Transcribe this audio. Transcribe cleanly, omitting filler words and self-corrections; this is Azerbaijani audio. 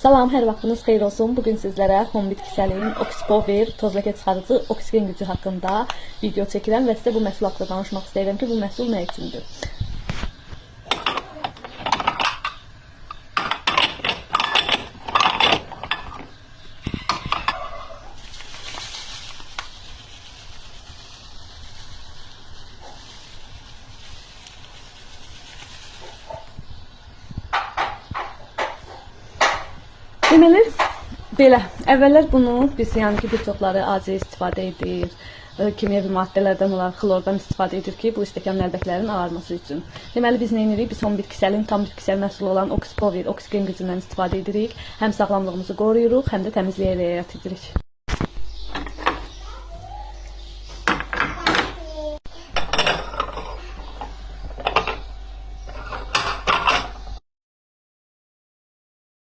Salam, hər vaxtınız xeyir olsun. Bugün sizlərə Home bitkisəlin Oxpower toz ləkə çıxarıcı oksigen gücü haqqında video çəkirəm və sizə bu məhsul haqqında danışmaq istəyirəm ki, bu məhsul nə üçündür? Deməli, belə, əvvəllər bunu biz, yəni ki, bir çoxları acı istifadə edir, kimyəvi maddələrdən olan xlordan istifadə edir ki, bu stəkan nəlbəklərin ağarması üçün. Deməli, biz nə edirik? Biz Home bitkisəlin tam bitkisəl məhsulu olan Oxpower oksigen gücündən istifadə edirik. Həm sağlamlığımızı qoruyuruq, həm də təmizliyə riayət edirik.